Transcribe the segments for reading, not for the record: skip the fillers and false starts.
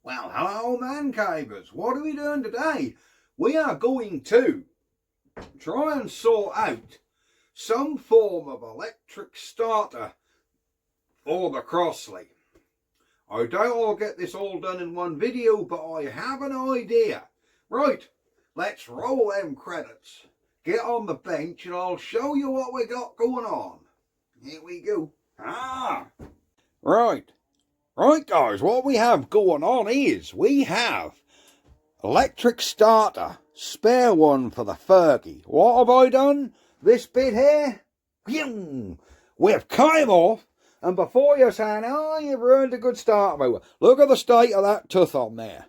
Well, hello man cavers, what are we doing today? We are going to try and sort out some form of electric starter for the Crossley. I doubt I'll get this all done in one video, but I have an idea. Right, let's roll them credits. Get on the bench and I'll show you what we got going on. Here we go. Right guys, what we have going on is we have electric starter, spare one for the Fergie. What have I done? This bit here, we've cut him off, and before you're saying, oh, you've ruined a good starter motor, look at the state of that tooth on there.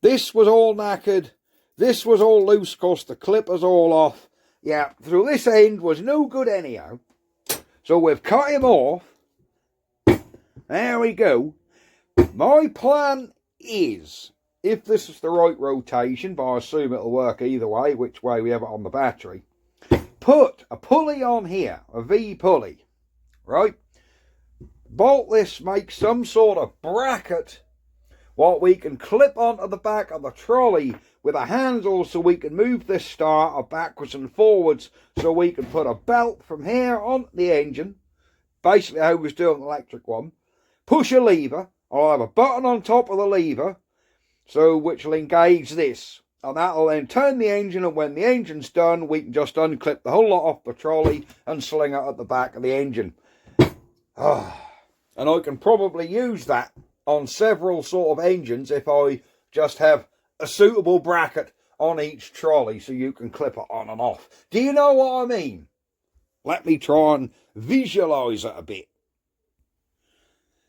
This was all knackered, this was all loose because the clipper's all off. Yeah, so this end was no good anyhow. So we've cut him off. There we go. My plan is, if this is the right rotation, but I assume it'll work either way, which way we have it on the battery, put a pulley on here, a V pulley, right? Bolt this, make some sort of bracket, what we can clip onto the back of the trolley with a handle so we can move this starter backwards and forwards, so we can put a belt from here on the engine, basically how we was doing the electric one. Push a lever. I'll have a button on top of the lever, so which will engage this, and that'll then turn the engine, and when the engine's done we can just unclip the whole lot off the trolley and sling it at the back of the engine. And I can probably use that on several sort of engines if I just have a suitable bracket on each trolley so you can clip it on and off. Do you know what I mean? Let me try and visualise it a bit.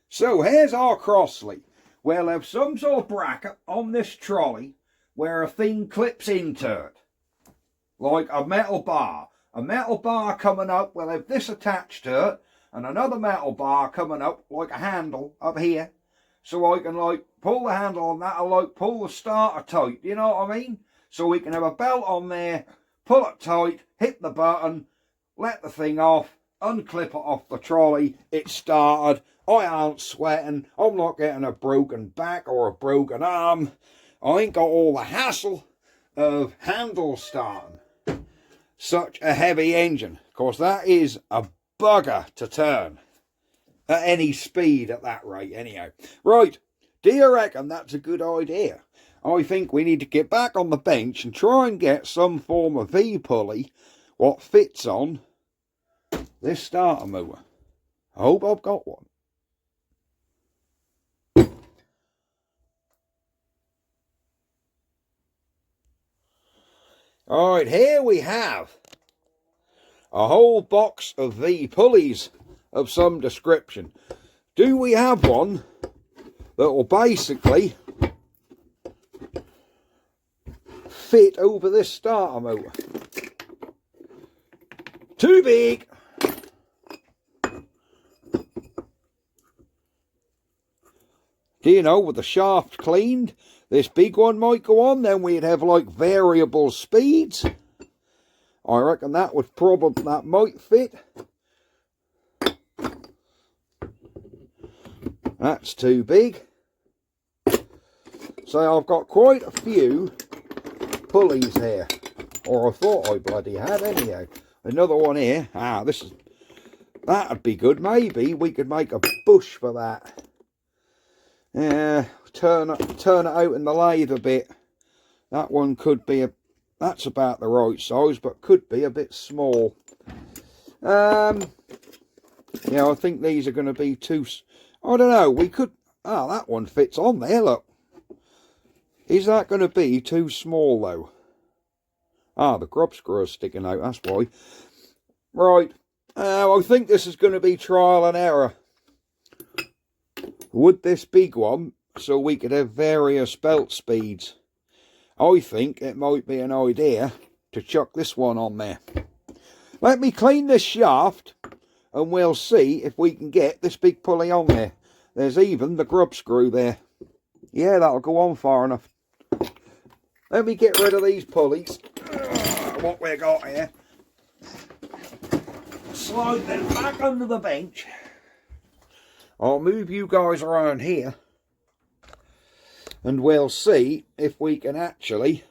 So here's our Crossley. We'll have some sort of bracket on this trolley where a thing clips into it, like a metal bar. A metal bar coming up, we'll have this attached to it, and another metal bar coming up like a handle up here, so I can like pull the handle on that, or like pull the starter tight, you know what I mean? So we can have a belt on there, pull it tight, hit the button, let the thing off, unclip it off the trolley, it's started. I aren't sweating, I'm not getting a broken back or a broken arm. I ain't got all the hassle of handle starting such a heavy engine. Of course, that is a bugger to turn at any speed at that rate anyhow. Right, do you reckon that's a good idea? I think we need to get back on the bench and try and get some form of V-pulley what fits on this starter motor. I hope I've got one. Alright, here we have a whole box of V pulleys of some description. Do we have one that will basically fit over this starter motor? Too big. Do you know, with the shaft cleaned, this big one might go on, then we'd have like variable speeds. I reckon that might fit. That's too big. So I've got quite a few pulleys here, or I thought I bloody had anyhow. Another one here. That'd be good. Maybe we could make a bush for that. Yeah, turn it out in the lathe a bit. That one could be that's about the right size, but could be a bit small. Yeah, I think these are going to be too, I don't know, we could, that one fits on there, look. Is that going to be too small though? The grub screw is sticking out, that's why. Right, I think this is going to be trial and error. Would this big one, so we could have various belt speeds? I think it might be an idea to chuck this one on there. Let me clean this shaft and we'll see if we can get this big pulley on there. There's even the grub screw there. Yeah, that'll go on far enough. Let me get rid of these pulleys. What we got here. Slide them back under the bench. I'll move you guys around here. and we'll see if we can actually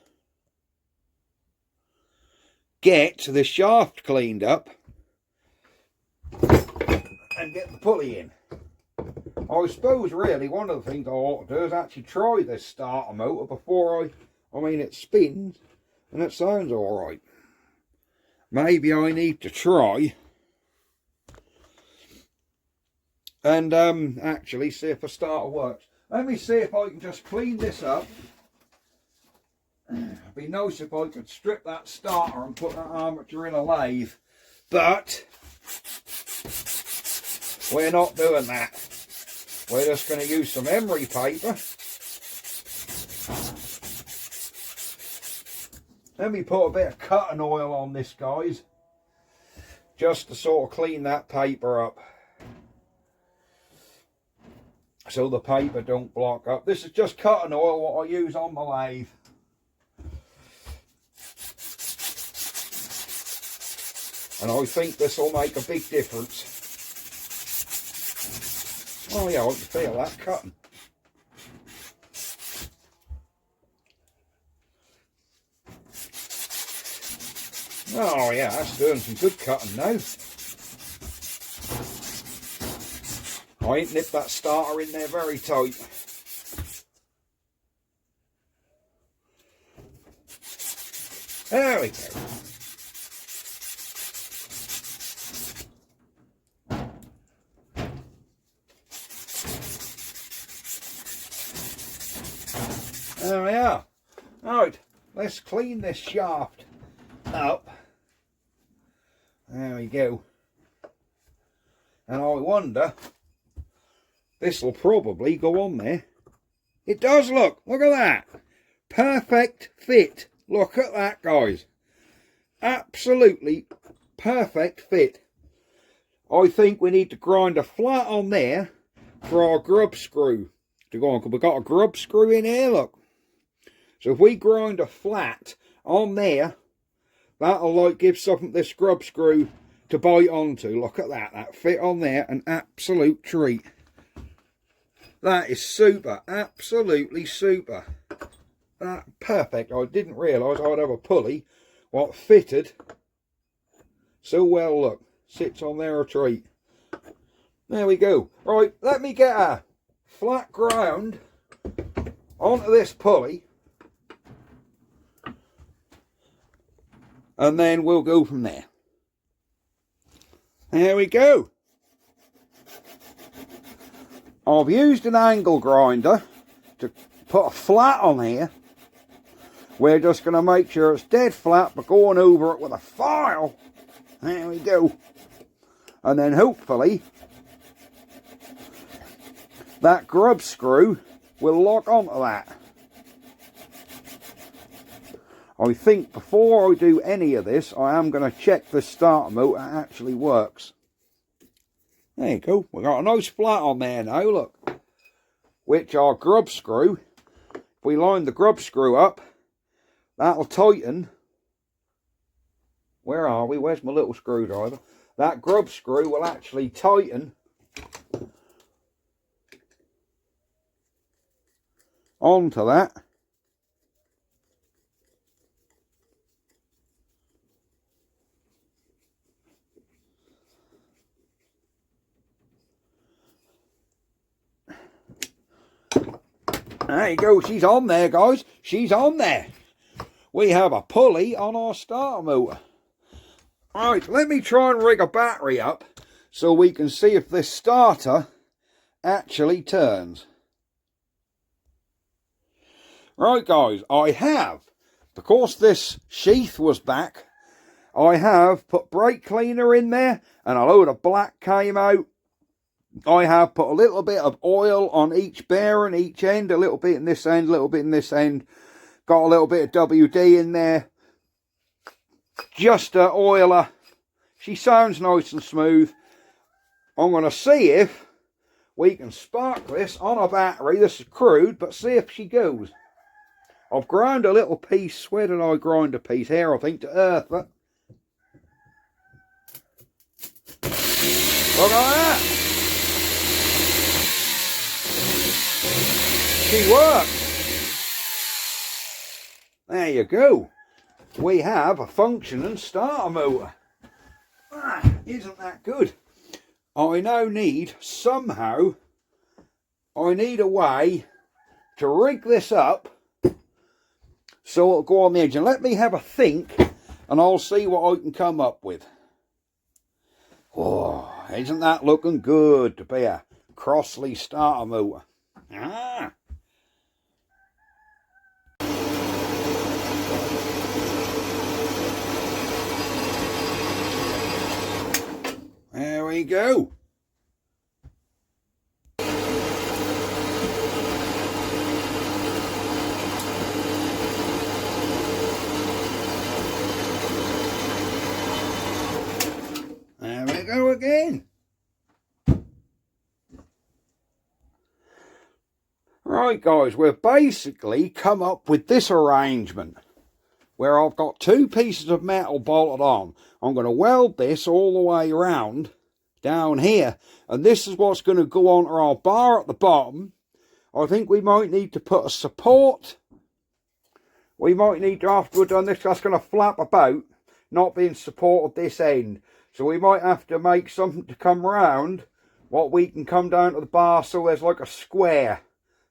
get the shaft cleaned up and get the pulley in. I suppose really one of the things I ought to do is actually try this starter motor before I mean it spins and it sounds alright. Maybe I need to try and actually see if the starter works. Let me see if I can just clean this up. It'd be nice if I could strip that starter and put that armature in a lathe, but we're not doing that. We're just going to use some emery paper. Let me put a bit of cutting oil on this, guys, just to sort of clean that paper up so the paper don't block up. This is just cutting oil what I use on my lathe. And I think this will make a big difference. Oh yeah, I can feel that cutting. Oh yeah, that's doing some good cutting now. I ain't nipped that starter in there very tight. There we go. There we are. Right, let's clean this shaft up. There we go. And I wonder, this will probably go on there. It does, look at that. Perfect fit. Look at that, guys. Absolutely perfect fit. I think we need to grind a flat on there for our grub screw to go on, because we've got a grub screw in here, look. So if we grind a flat on there, that'll like give something this grub screw to bite onto. Look at that, that fit on there, an absolute treat. That is super, absolutely super. That perfect. I didn't realise I'd have a pulley what fitted so well. Look, sits on there a treat. There we go. Right, let me get a flat ground onto this pulley, and then we'll go from there. There we go. I've used an angle grinder to put a flat on here. We're just going to make sure it's dead flat by going over it with a file. There we go. And then hopefully that grub screw will lock onto that. I think before I do any of this, I am going to check the starter motor actually works. There you go. We've got a nice flat on there now, look. Which our grub screw, if we line the grub screw up, that'll tighten. Where are we? Where's my little screwdriver? That grub screw will actually tighten onto that. There you go, she's on there, guys. She's on there. We have a pulley on our starter motor. Right, let me try and rig a battery up so we can see if this starter actually turns. Right, guys, I have, because this sheath was back, I have put brake cleaner in there and a load of black came out. I have put a little bit of oil on each bearing, each end, a little bit in this end, a little bit in this end. Got a little bit of WD in there. Just to oil her. She sounds nice and smooth. I'm going to see if we can spark this on a battery. This is crude, but see if she goes. I've ground a little piece. Where did I grind a piece? Here, I think, to earth it. Look at that. She works. There you go. We have a functioning starter motor. Isn't that good? I now need I need a way to rig this up so it'll go on the engine. Let me have a think and I'll see what I can come up with. Oh, isn't that looking good to be a Crossley starter motor? There we go. There we go again. Right guys, we've basically come up with this arrangement where I've got two pieces of metal bolted on. I'm going to weld this all the way around down here, and this is what's going to go onto our bar at the bottom. I think we might need to put a support. We might need to, after we've done this, that's going to flap about, not being supported this end. So we might have to make something to come round what we can come down to the bar so there's like a square.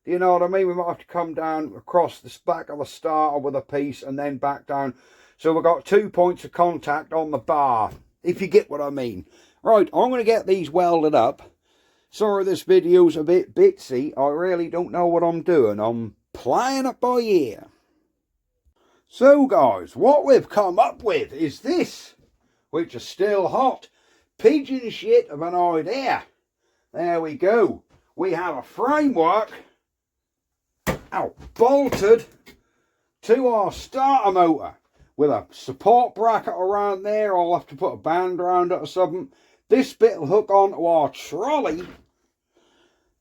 Do you know what I mean? We might have to come down across the back of the starter with a piece and then back down. So we've got 2 points of contact on the bar, if you get what I mean. Right, I'm going to get these welded up. Sorry this video's a bit bitsy. I really don't know what I'm doing. I'm playing it by ear. So guys, what we've come up with is this, which is still hot. Pigeon shit of an idea. There we go. We have a framework bolted to our starter motor with a support bracket around there. I'll have to put a band around it or something. This bit will hook onto our trolley,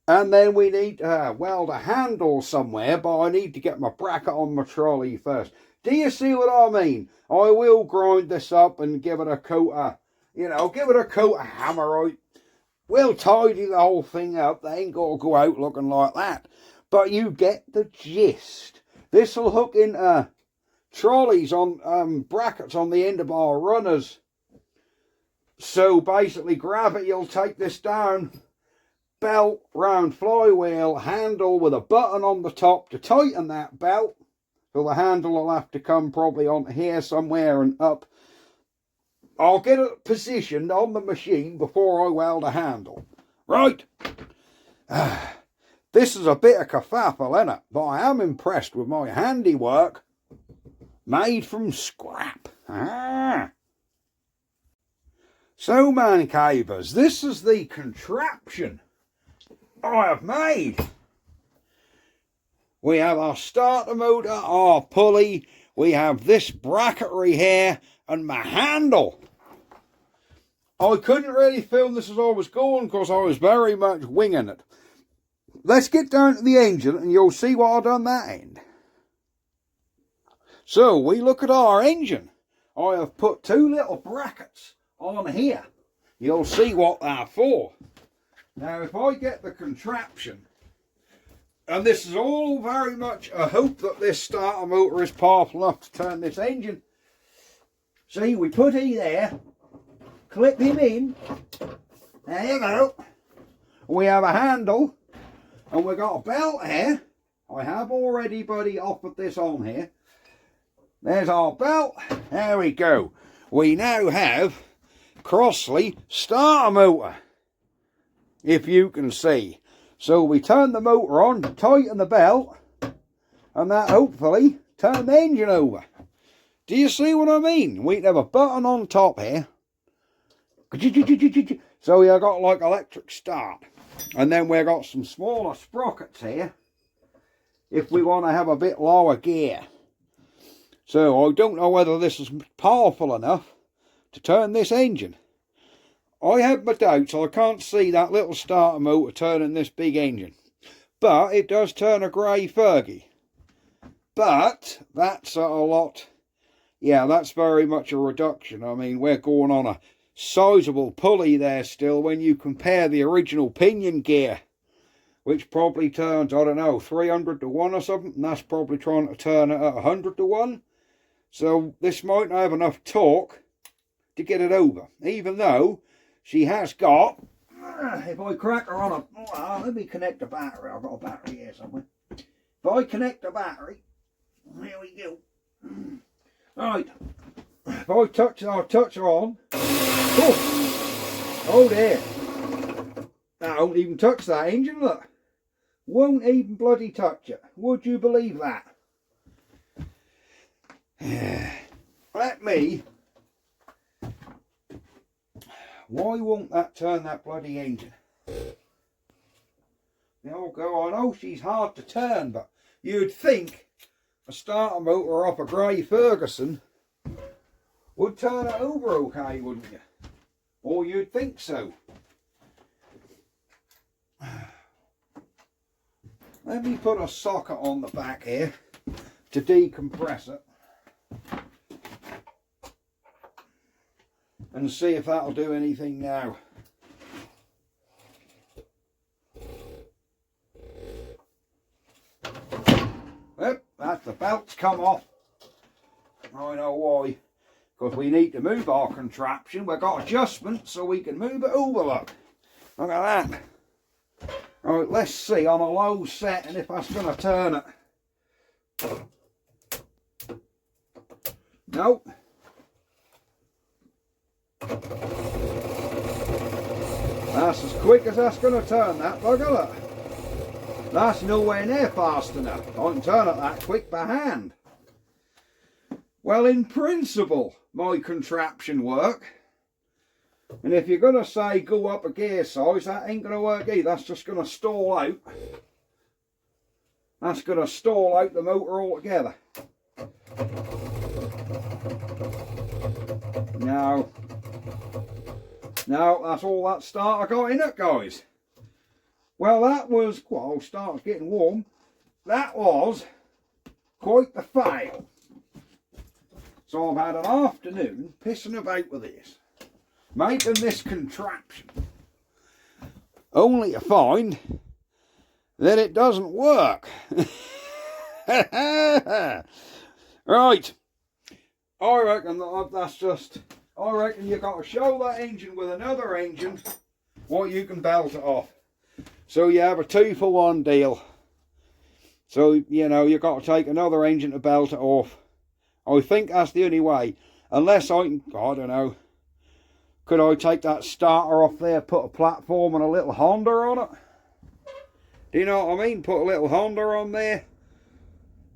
and then we need to weld a handle somewhere, but I need to get my bracket on my trolley first. Do you see what I mean? I will grind this up and give it a coat of, give it a coat of hammerite. We'll tidy the whole thing up. They ain't got to go out looking like that. But you get the gist. This will hook into trolleys on brackets on the end of our runners. So basically gravity will take this down. Belt, round flywheel, handle with a button on the top to tighten that belt. So the handle will have to come probably on here somewhere and up. I'll get it positioned on the machine before I weld a handle. Right. This is a bit of kerfuffle, isn't it? But I am impressed with my handiwork made from scrap. So, man cavers, this is the contraption I have made. We have our starter motor, our pulley, we have this bracketry here, and my handle. I couldn't really film this as I was going because I was very much winging it. Let's get down to the engine and you'll see what I've done that end. So we look at our engine. I have put two little brackets on here. You'll see what they're for. Now if I get the contraption, and this is all very much a hope that this starter motor is powerful enough to turn this engine. See, we put E there, clip him in, there you go. We have a handle, and we've got a belt here. I have already, buddy, offered this on here. There's our belt, there we go. We now have Crossley starter motor, if you can see. So we turn the motor on to tighten the belt, and that hopefully turn the engine over. Do you see what I mean? We can have a button on top here. So we've got like electric start. And then we've got some smaller sprockets here if we want to have a bit lower gear. So I don't know whether this is powerful enough to turn this engine. I have my doubts. I can't see that little starter motor turning this big engine. But it does turn a grey Fergie. But that's a lot. Yeah, that's very much a reduction. I mean, we're going on a sizable pulley there still when you compare the original pinion gear which probably turns, I don't know, 300 to 1 or something, and that's probably trying to turn it at 100 to 1. So this might not have enough torque to get it over, even though she has got, if I crack her on a, let me connect the battery. I've got a battery here somewhere. If I connect the battery, here we go. Right, if I touch, I'll touch her on. Oh dear. That won't even touch that engine, look. Won't even bloody touch it. Would you believe that? Let me. Why won't that turn that bloody engine? Oh, go on. Oh, she's hard to turn, but you'd think a starter motor off a grey Ferguson would turn it over okay, wouldn't you? Or you'd think so. Let me put a socket on the back here to decompress it and see if that'll do anything now. Yep, that's the belt's come off. I know why. Because we need to move our contraption. We've got adjustments so we can move it over, look. Look at that. Right, let's see on a low setting if that's going to turn it. Nope. That's as quick as that's going to turn that bugger, look. That's nowhere near fast enough. I can turn it that quick by hand. Well, in principle, my contraption work. And if you're going to say go up a gear size, that ain't going to work either. That's just going to stall out. That's going to stall out the motor altogether. No. No, that's all that starter got in it, guys. Well, that was, well, starter's getting warm. That was quite the fail. So I've had an afternoon pissing about with this, making this contraption, only to find that it doesn't work. Right, I reckon that's just, I reckon you've got to show that engine with another engine what you can belt it off. So you have a 2-for-1 deal. So, you know, you've got to take another engine to belt it off. I think that's the only way. Unless I can, I don't know. Could I take that starter off there, put a platform and a little Honda on it? Do you know what I mean? Put a little Honda on there.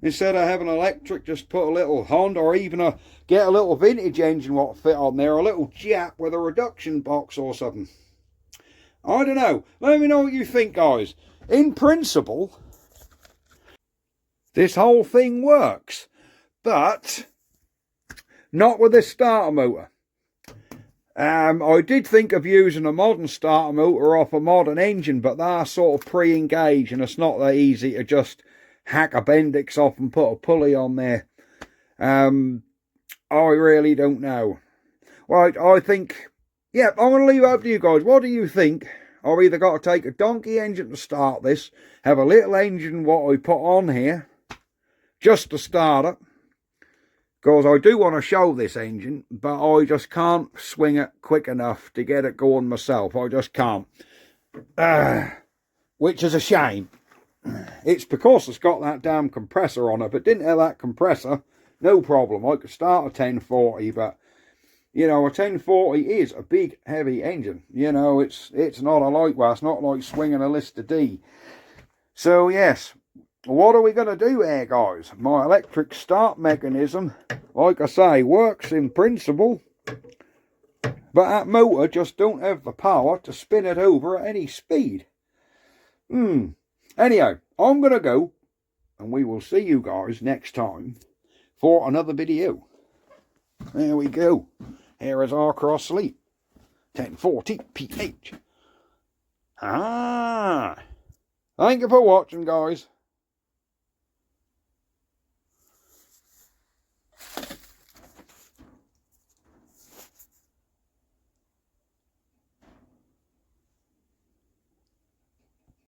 Instead of having electric, just put a little Honda, or even get a little vintage engine what fit on there. A little Jap with a reduction box or something. I don't know. Let me know what you think, guys. In principle, this whole thing works. But not with this starter motor. I did think of using a modern starter motor off a modern engine, but they're sort of pre-engaged and it's not that easy to just hack a Bendix off and put a pulley on there. I really don't know. Right, I think, yeah, I'm going to leave it up to you guys. What do you think? I've either got to take a donkey engine to start this, have a little engine what I put on here, just to start it. Because I do want to show this engine, but I just can't swing it quick enough to get it going myself. I just can't. Which is a shame. It's because it's got that damn compressor on it. But didn't have that compressor, no problem. I could start a 1040, but, you know, a 1040 is a big, heavy engine. You know, it's not a lightweight. It's not like swinging a Lister D. So, yes. What are we going to do here, guys? My electric start mechanism, like I say, works in principle, but that motor just don't have the power to spin it over at any speed. Anyhow, I'm going to go, and we will see you guys next time for another video. There we go. Here is our Crossley 1040 PH. Thank you for watching, guys.